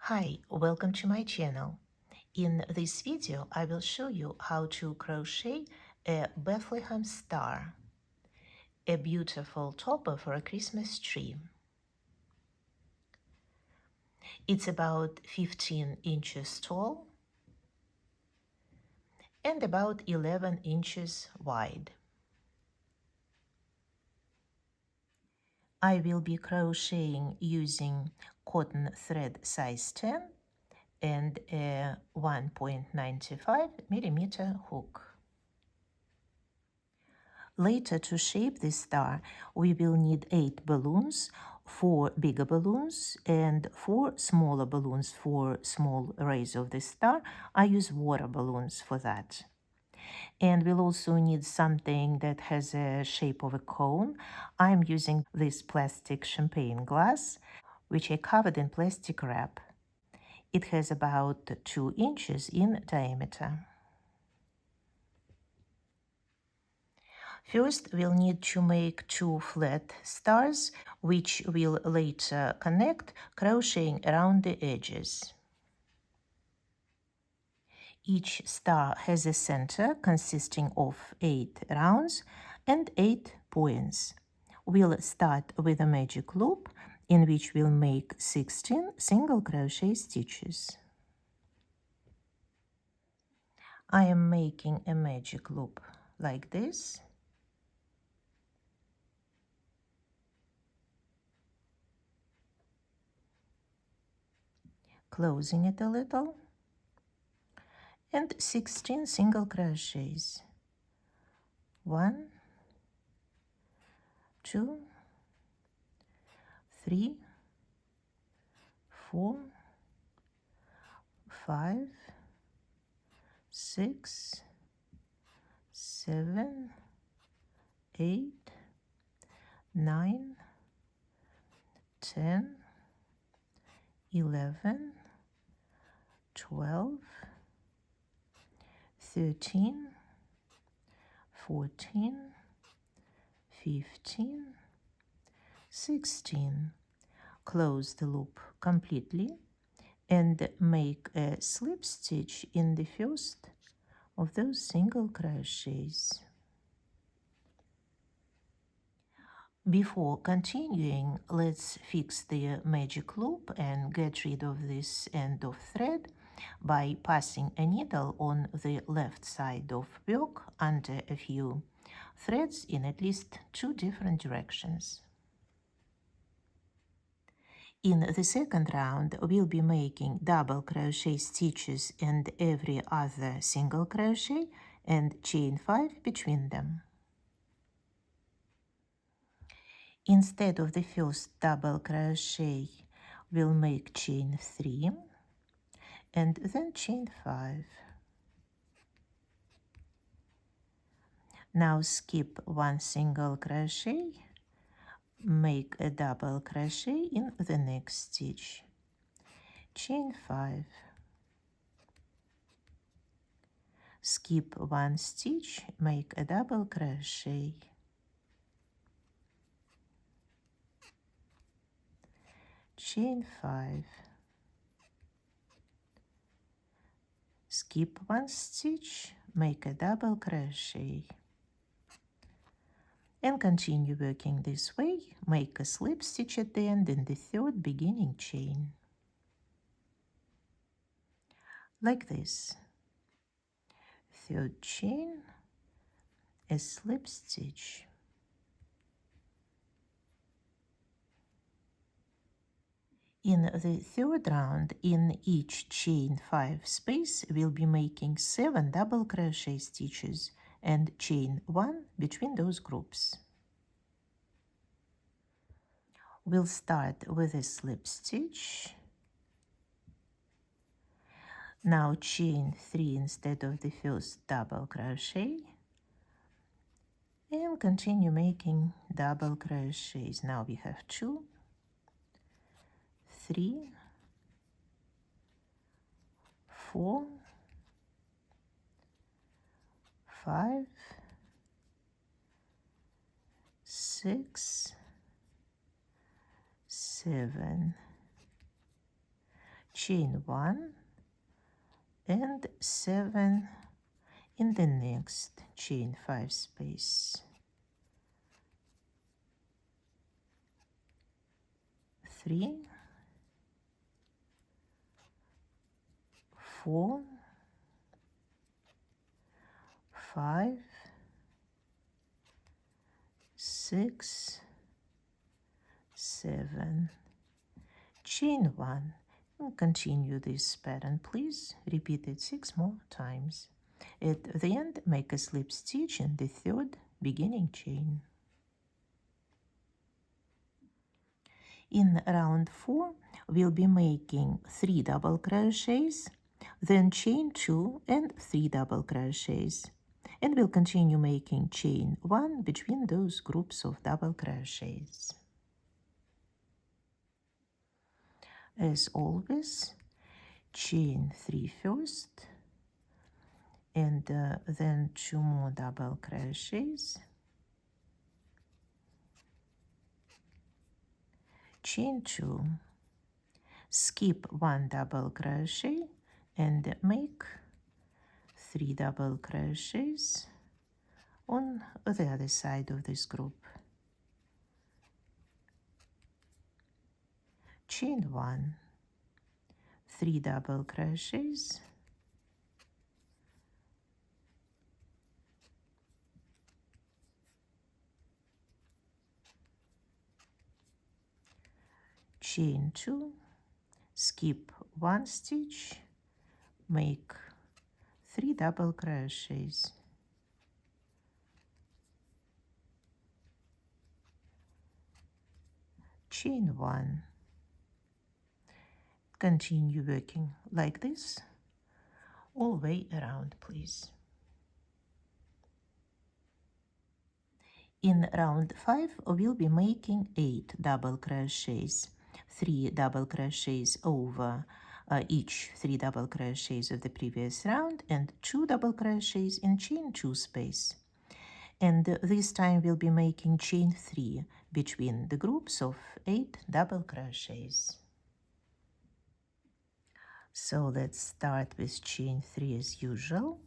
Hi, welcome to my channel. In this video, I will show you how to crochet a Bethlehem star, a beautiful topper for a Christmas tree. It's about 15 inches tall and about 11 inches wide. I will be crocheting using cotton thread size 10 and a 1.95 millimeter hook. Later, to shape this star, we will need 8 balloons, 4 bigger balloons and 4 smaller balloons for small rays of the star. I use water balloons for that. And we'll also need something that has a shape of a cone. I'm using this plastic champagne glass, which I covered in plastic wrap. It has about 2 inches in diameter. First, we'll need to make 2 flat stars, which we'll later connect, crocheting around the edges. Each star has a center consisting of 8 rounds and 8 points. We'll start with a magic loop, in which we'll make 16 single crochet stitches. I am making a magic loop like this. Closing it a little, and 16 single crochets. 1, 2, 3, 4, 5, 6, 7, 8, 9, 10, 11, 12, 13, 14, 15, 16. Close the loop completely and make a slip stitch in the first of those single crochets. Before continuing, let's fix the magic loop and get rid of this end of thread by passing a needle on the left side of work under a few threads in at least 2 different directions. In the second round, we'll be making double crochet stitches and every other single crochet and chain 5 between them. Instead of the first double crochet, we'll make chain 3 and then chain 5. Now skip 1 single crochet, make a double crochet in the next stitch, chain 5, skip 1 stitch, make a double crochet, chain 5, skip 1 stitch, make a double crochet, and continue working this way. Make a slip stitch at the end in the third beginning chain, like this. Third chain, a slip stitch. In the third round, in each chain 5 space, we'll be making 7 double crochet stitches and chain 1 between those groups. We'll start with a slip stitch. Now chain 3 instead of the first double crochet, and continue making double crochets. Now we have 2, 3, 4, 5, 6, 7, chain 1 and 7 in the next chain 5 space, 3, 4, 5, 6, 7, chain 1, and continue this pattern. Please repeat it 6 more times. At the end, make a slip stitch in the 3rd beginning chain. In round 4, we'll be making 3 double crochets, then chain 2 and 3 double crochets. And we'll continue making chain 1 between those groups of double crochets. As always, chain 3 first, and then 2 more double crochets, chain 2, skip 1 double crochet and make 3 double crochets on the other side of this group. Chain 1, 3 double crochets, chain 2, skip 1 stitch, make 3 double crochets, chain 1, continue working like this all the way around, please. In round 5, we'll be making 8 double crochets, 3 double crochets over each 3 double crochets of the previous round, and 2 double crochets in chain 2 space. And this time we'll be making chain 3 between the groups of 8 double crochets. So let's start with chain 3 as usual,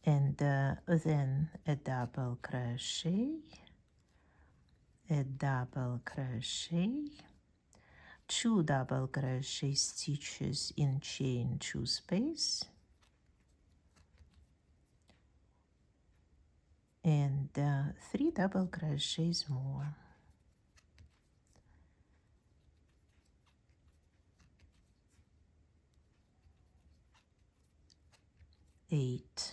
and then a double crochet, a double crochet, 2 double crochet stitches in chain 2 space, and 3 double crochets more. Eight,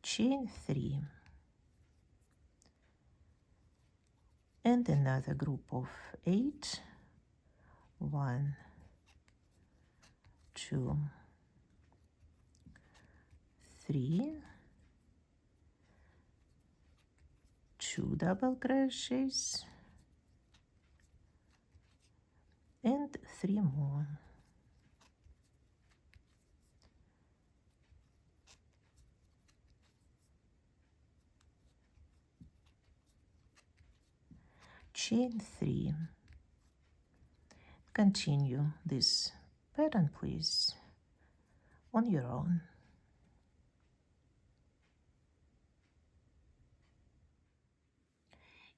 chain 3, and another group of 8, 1, 2, 3, 2 double crochets, and 3 more. Chain 3. Continue this pattern, please, on your own.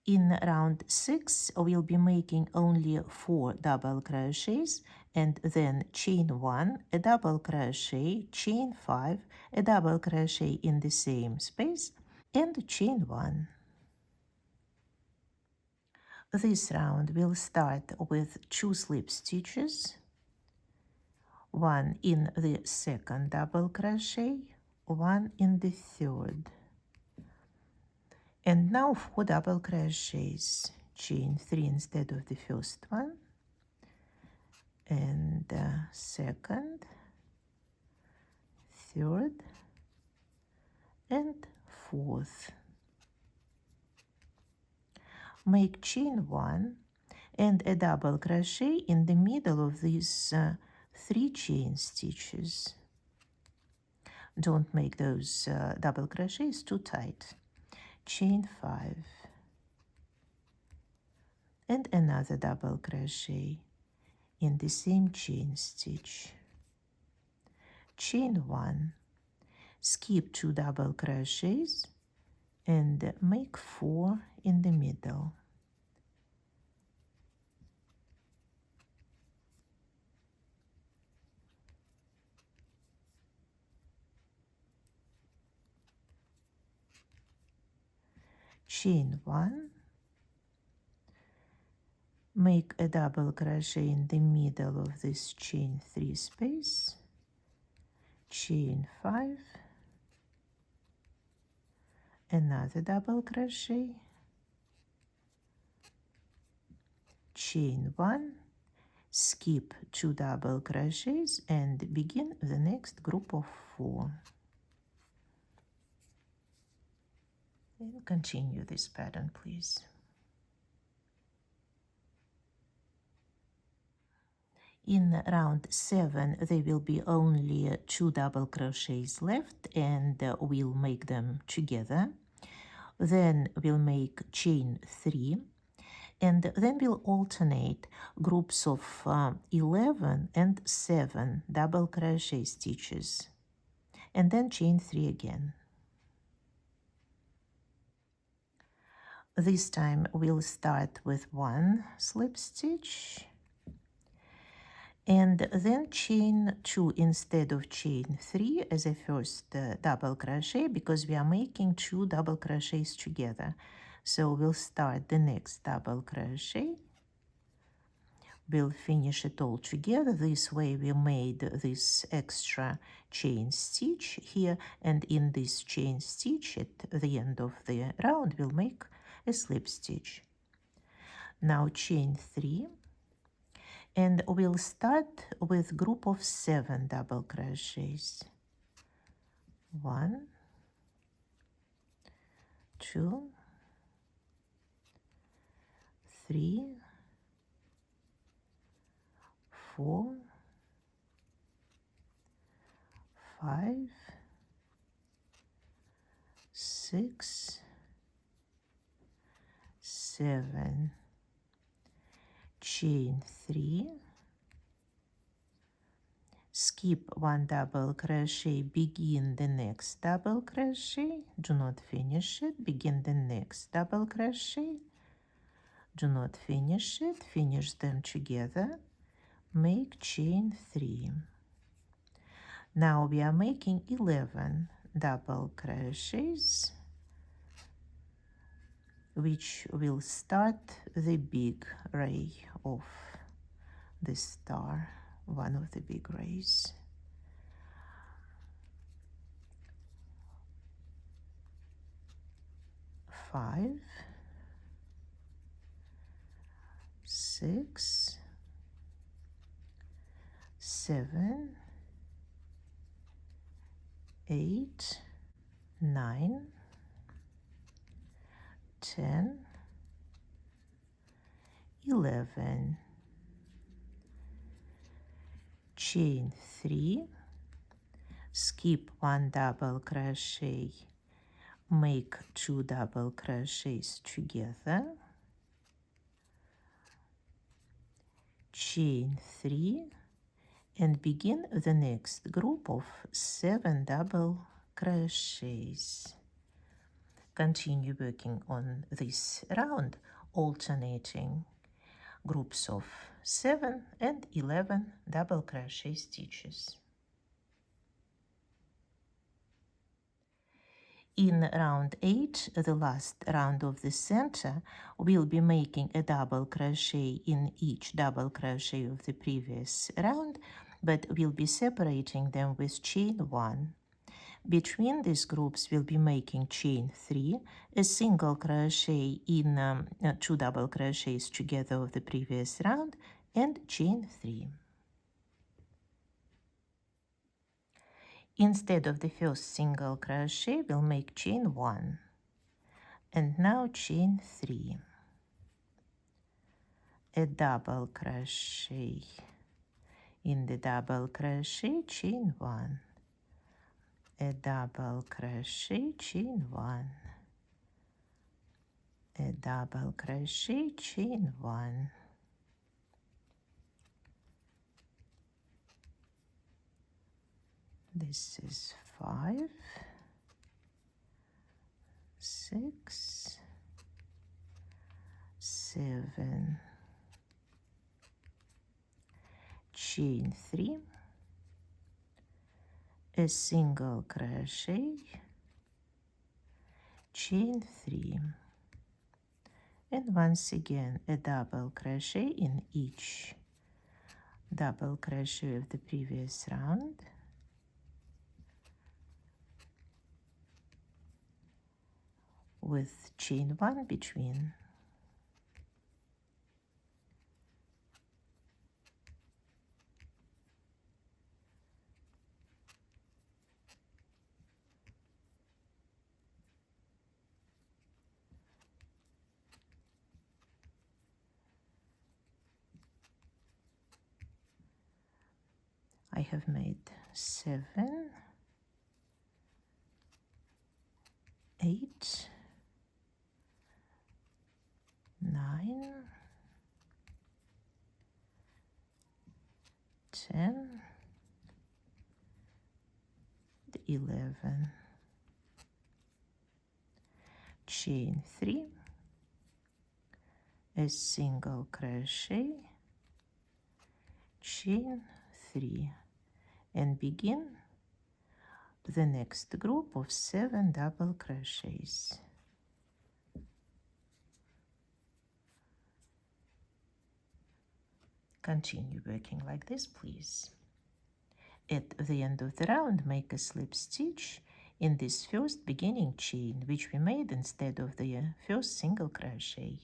In round 6, we'll be making only 4 double crochets, and then chain 1, a double crochet, chain 5, a double crochet in the same space, and chain 1. This round will start with 2 slip stitches, 1 in the second double crochet, 1 in the third. And now 4 double crochets, chain 3 instead of the first one, and second, third, and fourth. Make chain 1 and a double crochet in the middle of these 3 chain stitches. Don't make those double crochets too tight. Chain 5 and another double crochet in the same chain stitch, chain 1, skip 2 double crochets and make 4 in the middle. Chain 1, make a double crochet in the middle of this chain 3 space, chain 5, another double crochet, chain 1, skip 2 double crochets and begin the next group of 4. And continue this pattern, please. In round 7 there will be only 2 double crochets left, and we'll make them together. Then we'll make chain 3, and then we'll alternate groups of 11 and 7 double crochet stitches, and then chain 3 again. This time we'll start with 1 slip stitch and then chain 2 instead of chain 3 as a first double crochet, because we are making 2 double crochets together. So we'll start the next double crochet, we'll finish it all together. This way we made this extra chain stitch here, and in this chain stitch at the end of the round we'll make a slip stitch. Now chain 3, and we'll start with group of 7 double crochets. 1, 2, 3, 4, 5, 6, 7, chain 3, skip 1 double crochet, begin the next double crochet, do not finish it, begin the next double crochet, do not finish it, finish them together, make chain 3. Now we are making 11 double crochets, which will start the big ray of the star, one of the big rays. Five, 6, 7, 8, 9, 10, 11, chain 3, skip 1 double crochet, make 2 double crochets together, chain 3, and begin the next group of 7 double crochets. Continue working on this round, alternating groups of 7 and 11 double crochet stitches. In round 8, the last round of the center, we'll be making a double crochet in each double crochet of the previous round, but we'll be separating them with chain 1. Between these groups we'll be making chain 3, a single crochet in 2 double crochets together of the previous round, and chain 3. Instead of the first single crochet, we'll make chain 1, and now chain 3, a double crochet, in the double crochet, chain 1, a double crochet, chain 1, a double crochet, chain 1, This is 5, 6, 7, chain 3, a single crochet, chain 3, and once again a double crochet in each double crochet of the previous round, with chain 1 between. I have made 7, 8, 9, 10, 11, chain 3, a single crochet, chain 3, and begin the next group of 7 double crochets. Continue working like this, please. At the end of the round, make a slip stitch in this first beginning chain, which we made instead of the first single crochet.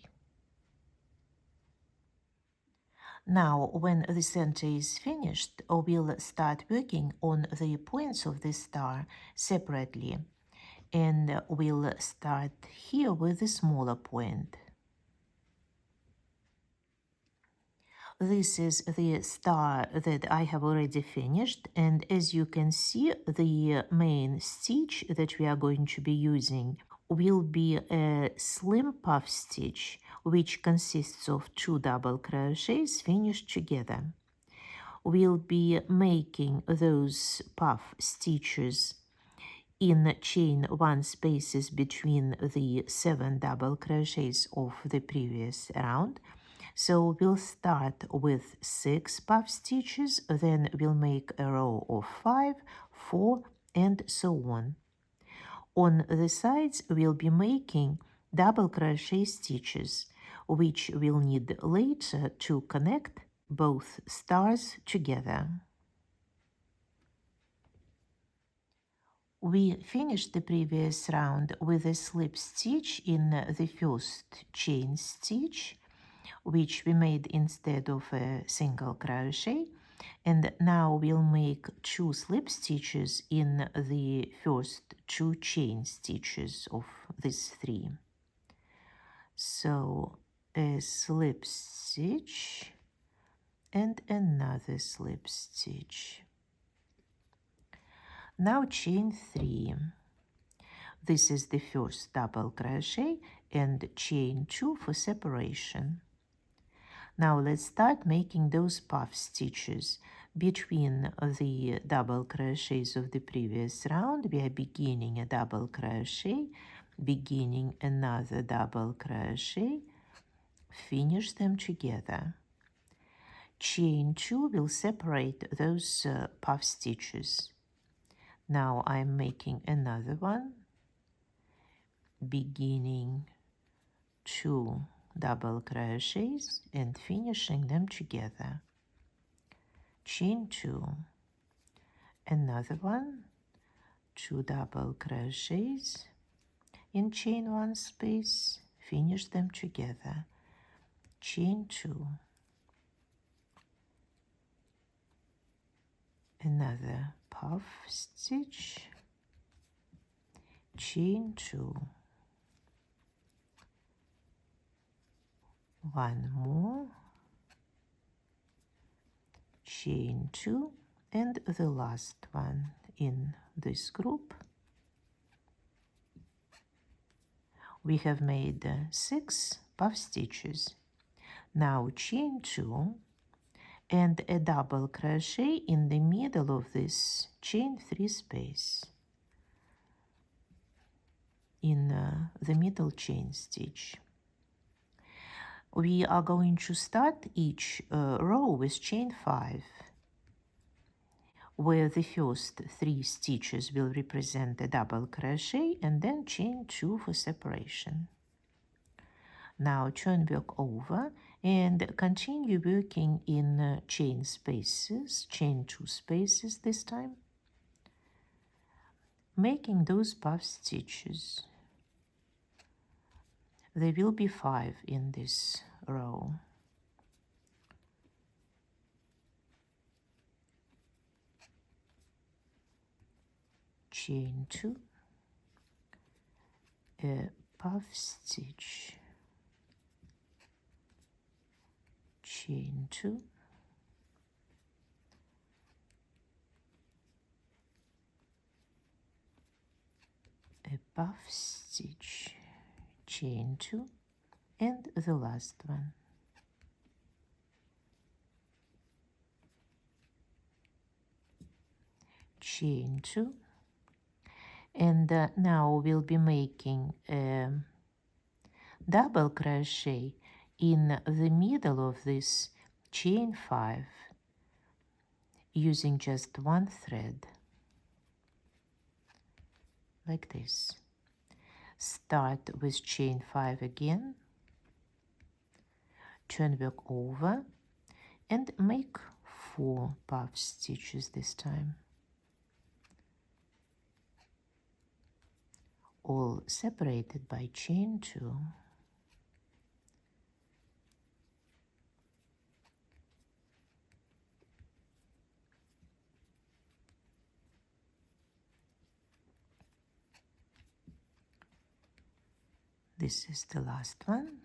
Now, when the center is finished, we'll start working on the points of the star separately, and we'll start here with the smaller point. This is the star that I have already finished, and as you can see, the main stitch that we are going to be using will be a slim puff stitch, which consists of 2 double crochets finished together. We'll be making those puff stitches in chain 1 spaces between the 7 double crochets of the previous round. So we'll start with 6 puff stitches, then we'll make a row of 5, 4, and so on. On the sides, we'll be making double crochet stitches, which we'll need later to connect both stars together. We finished the previous round with a slip stitch in the first chain stitch, which we made instead of a single crochet, and now we'll make 2 slip stitches in the first 2 chain stitches of these 3. So a slip stitch and another slip stitch. Now chain 3. This is the first double crochet and chain 2 for separation. Now let's start making those puff stitches. Between the double crochets of the previous round, we are beginning a double crochet, beginning another double crochet, finish them together. Chain 2 will separate those puff stitches. Now I'm making another one, beginning 2 double crochets and finishing them together. Chain 2, another one, 2 double crochets in chain 1 space, finish them together. Chain 2, another puff stitch, chain 2, one more, chain 2, and the last one in this group. We have made 6 puff stitches. Now chain 2, and a double crochet in the middle of this chain 3 space in the middle chain stitch. We are going to start each row with chain 5, where the first 3 stitches will represent a double crochet and then chain 2 for separation. Now turn work over and continue working in chain spaces, chain 2 spaces this time, making those puff stitches. There will be 5 in this row. Chain 2, a puff stitch, chain 2, a puff stitch, chain 2, and the last one. Chain 2, and now we'll be making a double crochet in the middle of this chain 5 using just 1 thread, like this. Start with chain 5 again, turn work over and make 4 puff stitches this time, all separated by chain 2. This is the last one.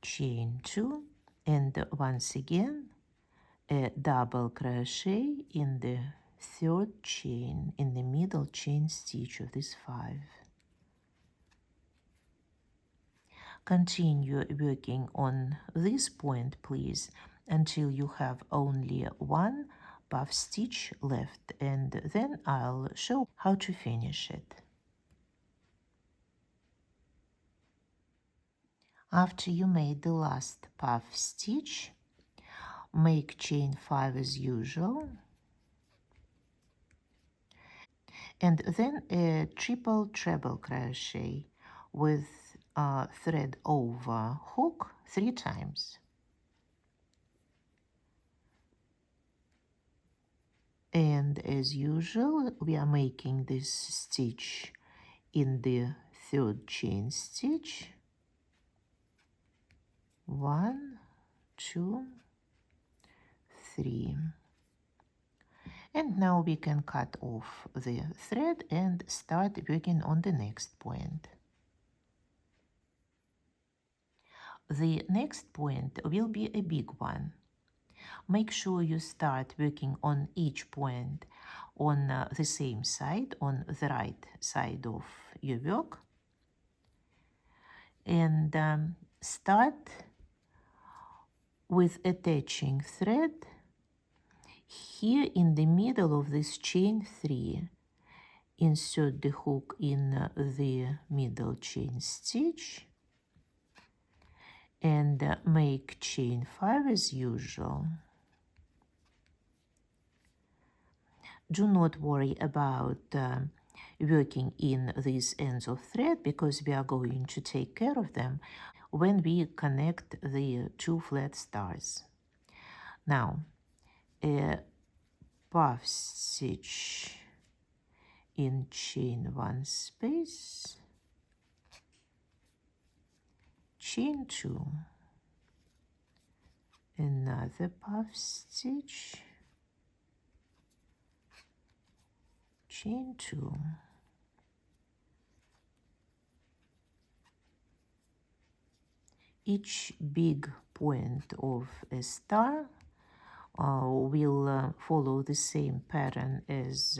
Chain 2, and once again a double crochet in the 3rd chain, in the middle chain stitch of this 5. Continue working on this point, please, until you have only 1 puff stitch left, and then I'll show how to finish it. After you made the last puff stitch, make chain 5 as usual, and then a triple treble crochet with thread over hook 3 times. And as usual, we are making this stitch in the 3rd chain stitch. 1, 2, 3. And now we can cut off the thread and start working on the next point. The next point will be a big one. Make sure you start working on each point on the same side, on the right side of your work. And start with attaching thread here in the middle of this chain 3. Insert the hook in the middle chain stitch and make chain 5 as usual. Do not worry about working in these ends of thread, because we are going to take care of them when we connect the 2 flat stars. Now, a puff stitch in chain 1 space, chain 2, another puff stitch, chain 2, each big point of a star will follow the same pattern as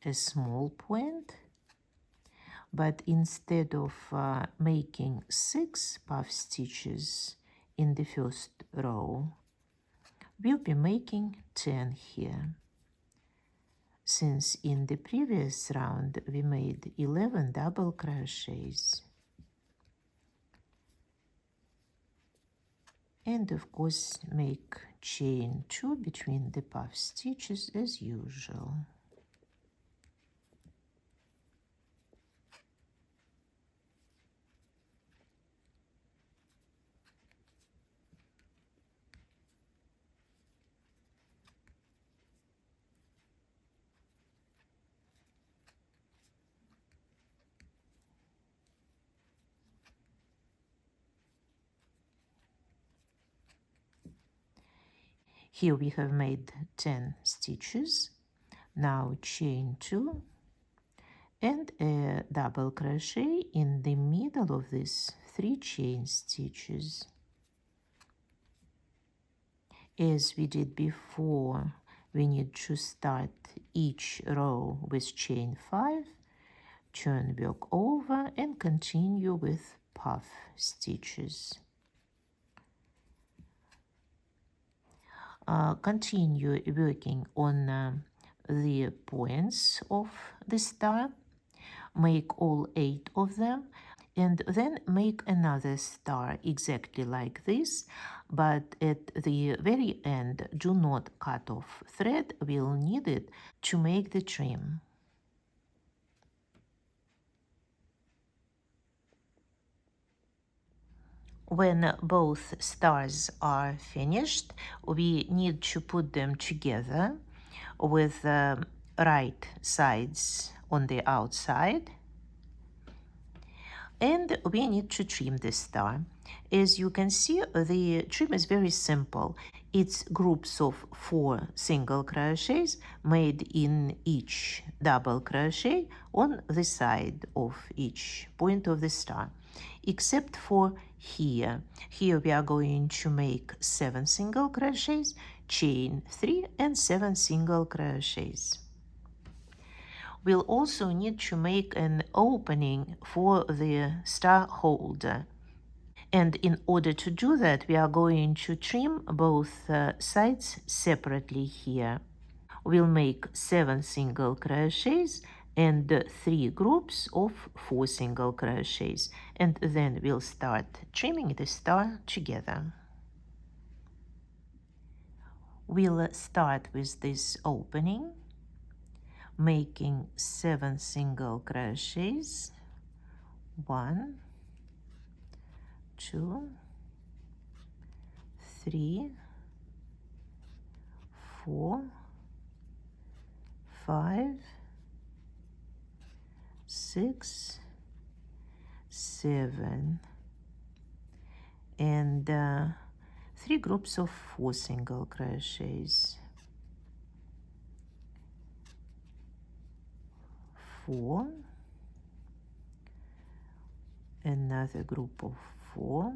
a small point, but instead of making 6 puff stitches in the first row, we'll be making 10 here. Since in the previous round we made 11 double crochets. And of course make chain 2 between the puff stitches as usual. Here we have made 10 stitches. Now chain 2 and a double crochet in the middle of these 3 chain stitches. As we did before, we need to start each row with chain 5, turn work over and continue with puff stitches. Continue working on the points of the star, make all 8 of them, and then make another star exactly like this, but at the very end do not cut off thread, we'll need it to make the trim. When both stars are finished, we need to put them together with the right sides on the outside, and we need to trim the star. As you can see, the trim is very simple. It's groups of 4 single crochets made in each double crochet on the side of each point of the star, except for here. Here we are going to make 7 single crochets, chain 3 and 7 single crochets. We'll also need to make an opening for the star holder. And in order to do that, we are going to trim both sides separately here. We'll make 7 single crochets and 3 groups of 4 single crochets. And then we'll start trimming the star together. We'll start with this opening, making 7 single crochets. 1, 2, 3, 4, 5, 6, 7, and 3 groups of 4 single crochets. 4, another group of 4,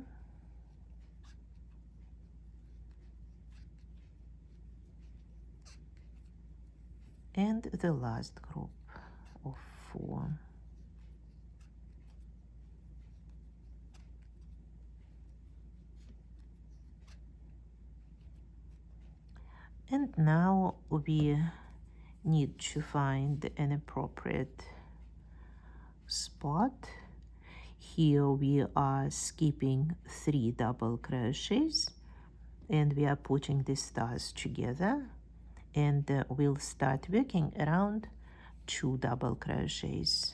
and the last group of 4. And now we need to find an appropriate spot. Here we are skipping 3 double crochets and we are putting the stars together, and we'll start working around 2 double crochets.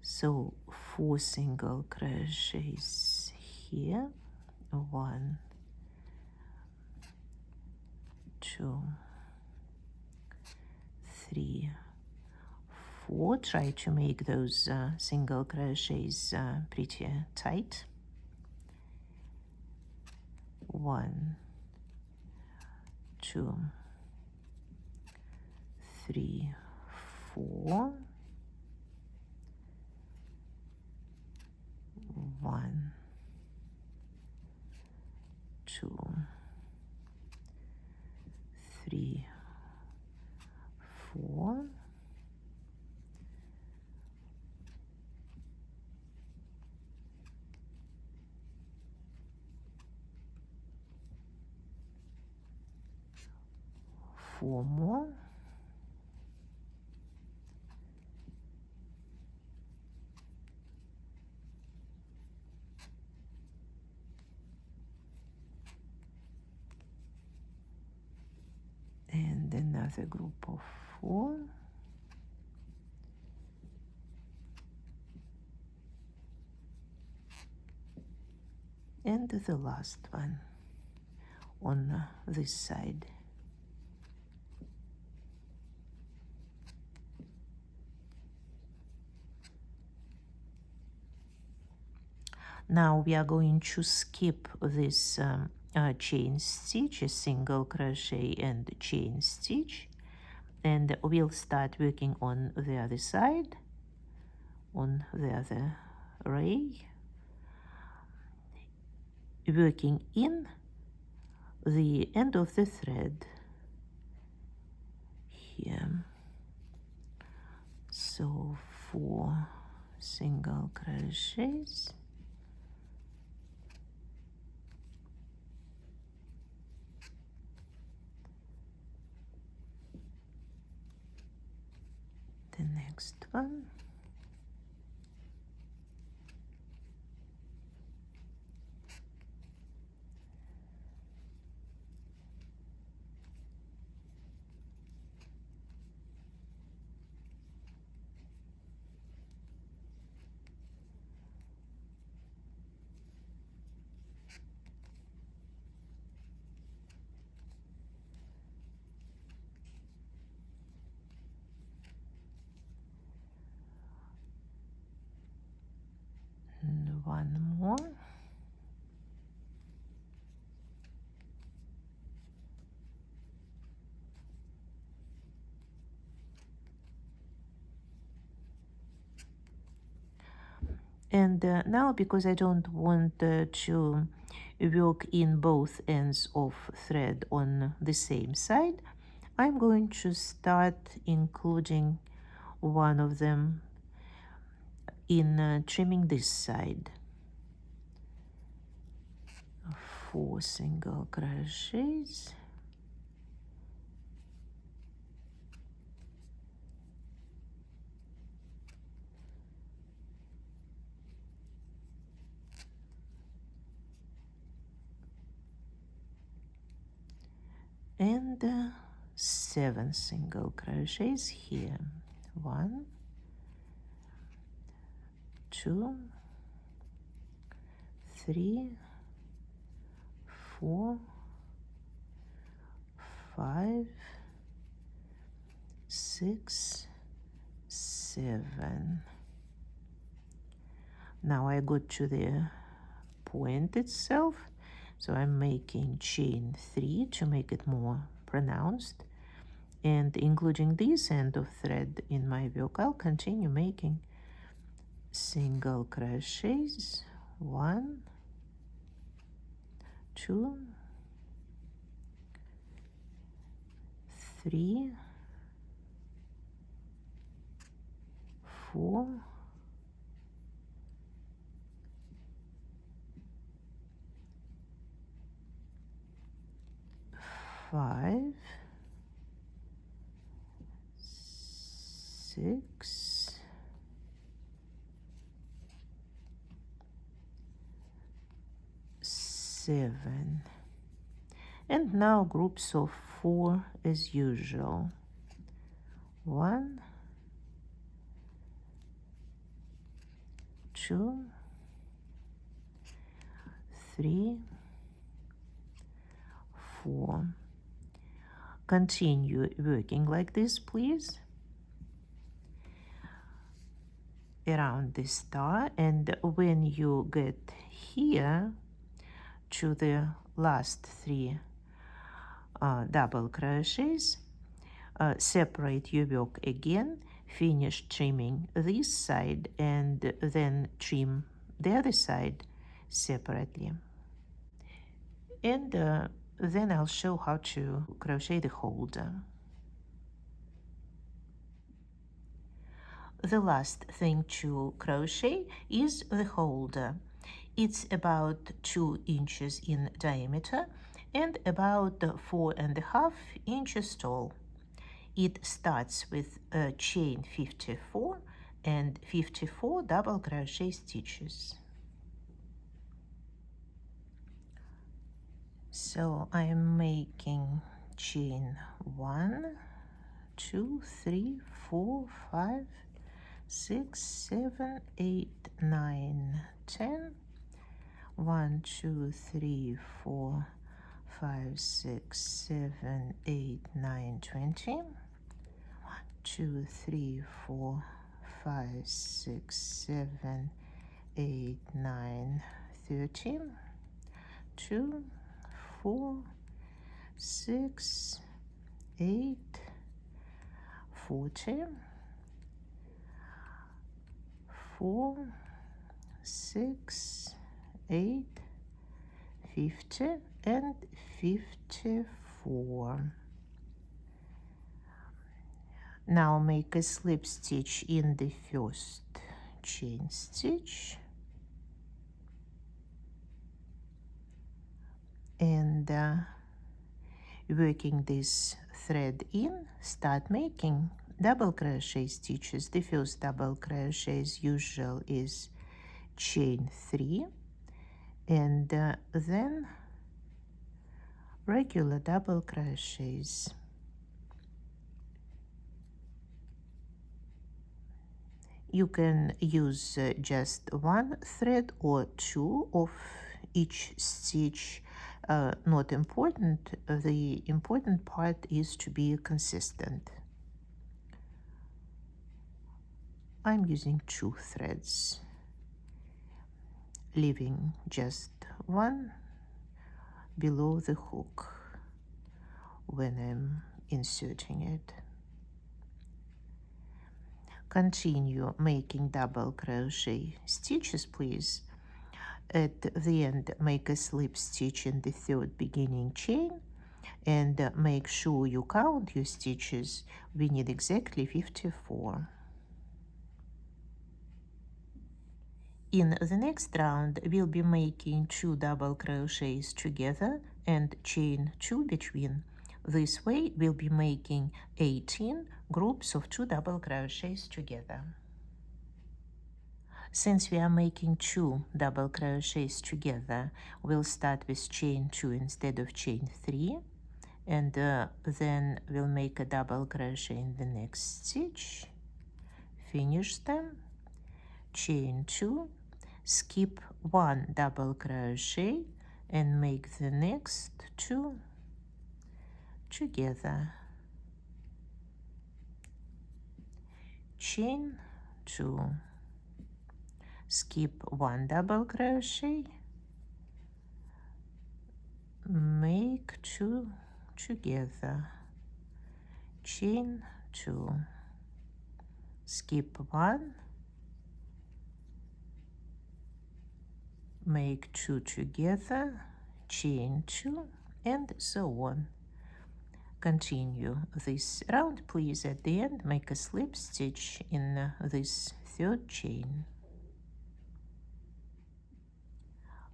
So 4 single crochets here, 1, 2, 3, 4. Try to make those single crochets pretty tight. 1, 2, 3, 4. 1, 2, 3, 4. 4 more. And another group of 4. And the last one on this side. Now we are going to skip this chain stitch, a single crochet and chain stitch, and we'll start working on the other side, on the other ray, working in the end of the thread here. So 4 single crochets, the next one, and 1 more. And now, because I don't want to work in both ends of thread on the same side, I'm going to start including one of them in trimming this side. 4 single crochets, and 7 single crochets here. 1, 2, 3, 4, 5, 6, 7. Now I go to the point itself, so I'm making chain 3 to make it more pronounced, and including this end of thread in my work, I'll continue making single crochets. 1, 2, 3, 4, 5, 6, 7. And now groups of 4 as usual. 1, 2, 3, 4. Continue working like this, please, around the star, and when you get here to the last 3 double crochets, separate your work again, finish trimming this side, and then trim the other side separately. And then I'll show how to crochet the holder. The last thing to crochet is the holder. It's about 2 inches in diameter, and about 4.5 inches tall. It starts with a chain 54 and 54 double crochet stitches. So I am making chain 1, 2, 3, 4, 5, 6, 7, 8, 9, 10. 1, 2, 3, 4, 5, 6, 7, 8, 9, 20. 1, 2, 3, 4, 5, 6, 7, 8, 9, 13. 2, 4, 6, 8, 40. 4, 6, 8, 50 and 54. Now make a slip stitch in the first chain stitch and working this thread in, start making double crochet stitches. The first double crochet as usual is chain 3 and then regular double crochets. You can use just one thread or two of each stitch. Not important. The important part is to be consistent. I'm using 2 threads, leaving just one below the hook when I'm inserting it. Continue making double crochet stitches, please. At the end, make a slip stitch in the third beginning chain and make sure you count your stitches. We need exactly 54. In the next round, we'll be making 2 double crochets together and chain 2 between. This way, we'll be making 18 groups of 2 double crochets together. Since we are making 2 double crochets together, we'll start with chain 2 instead of chain 3, and then we'll make a double crochet in the next stitch, finish them, chain 2, skip 1 double crochet, and make the next 2 together, chain 2, skip 1 double crochet, make 2 together, chain 2, skip 1, make 2 together, chain 2, and so on. Continue this round, please. At the end, make a slip stitch in this third chain.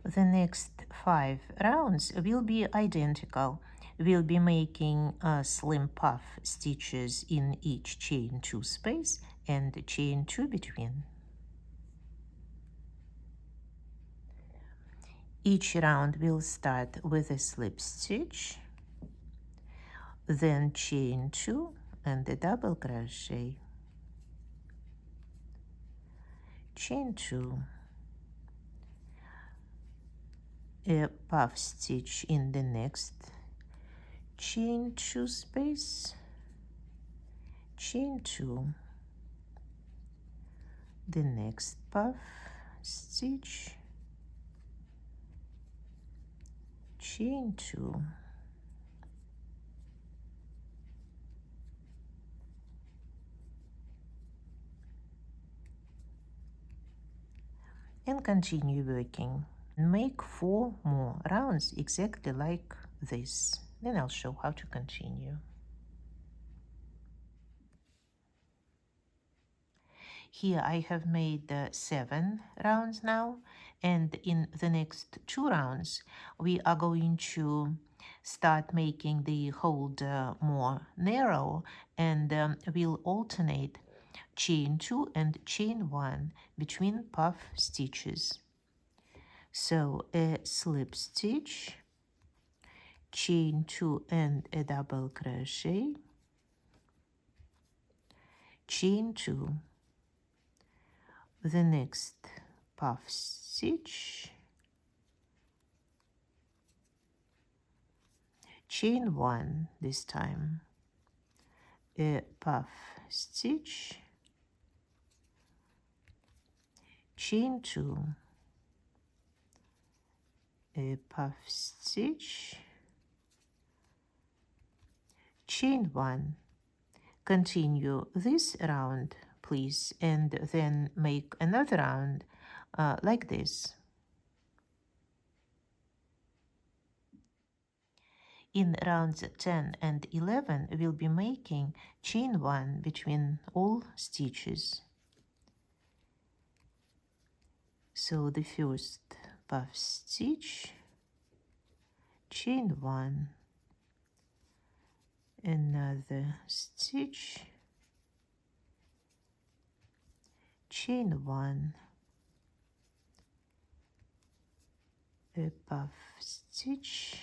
The next 5 rounds will be identical. We'll be making slim puff stitches in each chain 2 space and chain 2 between. Each round will start with a slip stitch, then chain 2 and a double crochet, chain 2, a puff stitch in the next chain 2 space, chain 2, the next puff stitch, chain 2, and continue working. Make 4 more rounds exactly like this. Then I'll show how to continue. Here I have made 7 rounds now, and in the next 2 rounds we are going to Start making the holder more narrow, and we'll alternate chain 2 and chain 1 between puff stitches. So a slip stitch, chain 2 and a double crochet, chain 2, the next puff stitch, chain 1 this time, a puff stitch, chain 2, a puff stitch, chain 1. Continue this round, please, and then make another round like this. In rounds 10 and 11, we'll be making chain 1 between all stitches. So the first puff stitch, chain 1, another stitch, chain 1, a puff stitch,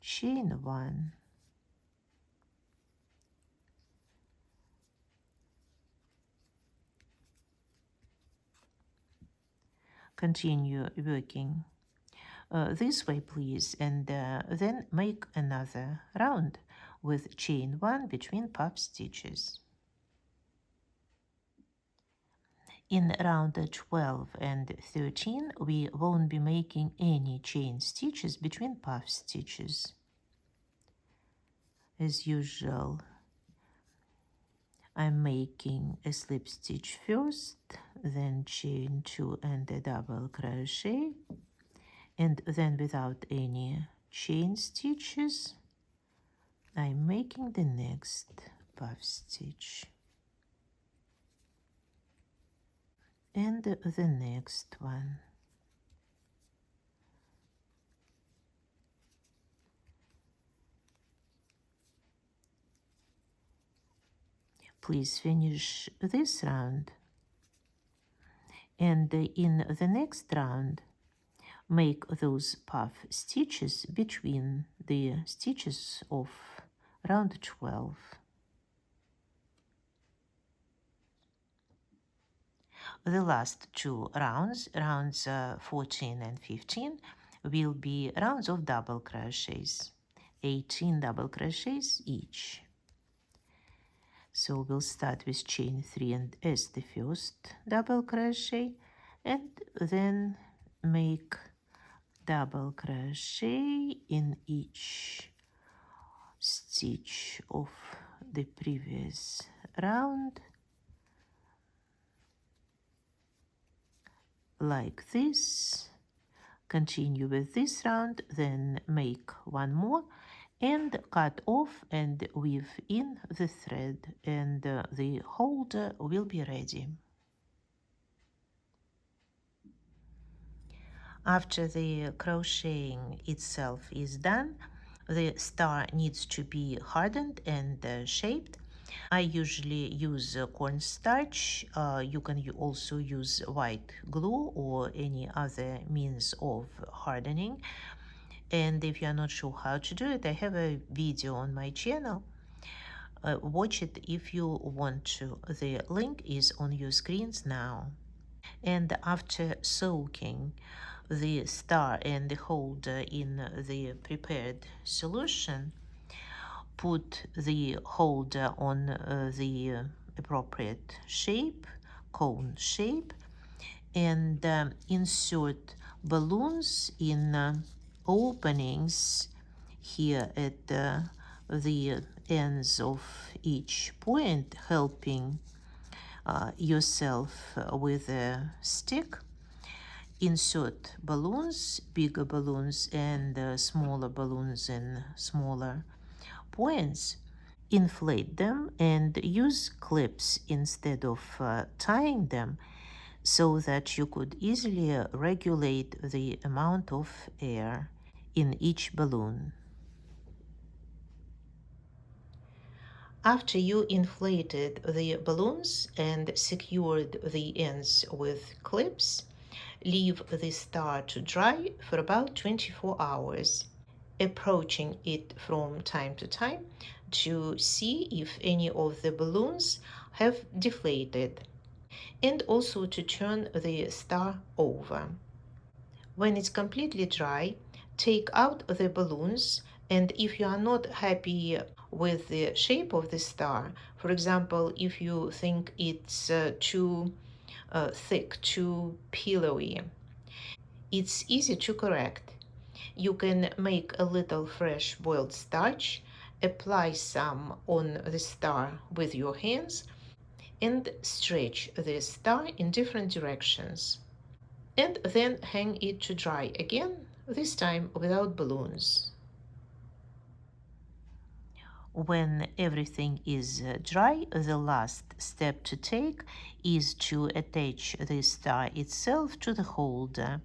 chain 1, continue working this way, please, and then make another round with chain 1 between puff stitches. In round 12 and 13, we won't be making any chain stitches between puff stitches. As usual, I'm making a slip stitch first, then chain 2 and a double crochet, and then without any chain stitches, I'm making the next puff stitch and the next one. Please finish this round, and in the next round make those puff stitches between the stitches of round 12. The last two rounds, rounds 14 and 15, will be rounds of double crochets, 18 double crochets each. So we'll start with chain 3 and as the first double crochet, and then make double crochet in each stitch of the previous round, like this. Continue with this round, then make one more and cut off and weave in the thread, and the holder will be ready. After the crocheting itself is done, the star needs to be hardened and shaped. I usually use cornstarch. You can also use white glue or any other means of hardening. And if you're not sure how to do it, I have a video on my channel. Watch it if you want to. The link is on your screens now. And after soaking the star and the holder in the prepared solution, put the holder on the appropriate shape, cone shape, and insert balloons in openings here at the ends of each point, helping yourself with a stick. Insert balloons, bigger balloons and smaller balloons in smaller points. Inflate them and use clips instead of tying them, so that you could easily regulate the amount of air in each balloon. After you inflated the balloons and secured the ends with clips, leave the star to dry for about 24 hours, approaching it from time to time to see if any of the balloons have deflated, and also to turn the star over. When it's completely dry, take out the balloons, and if you are not happy with the shape of the star, for example, if you think it's too thick, too pillowy, it's easy to correct. You can make a little fresh boiled starch, apply some on the star with your hands, and stretch the star in different directions. And then hang it to dry again, this time without balloons. When everything is dry, the last step to take is to attach the star itself to the holder.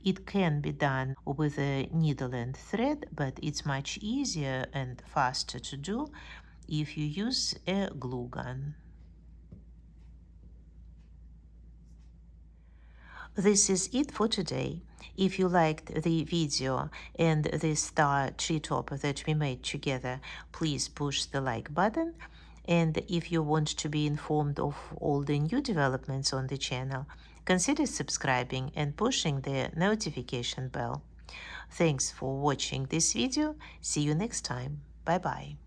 It can be done with a needle and thread, but it's much easier and faster to do if you use a glue gun. This is it for today. If you liked the video and the star tree top that we made together, please push the like button. And if you want to be informed of all the new developments on the channel, consider subscribing and pushing the notification bell. Thanks for watching this video. See you next time. Bye bye.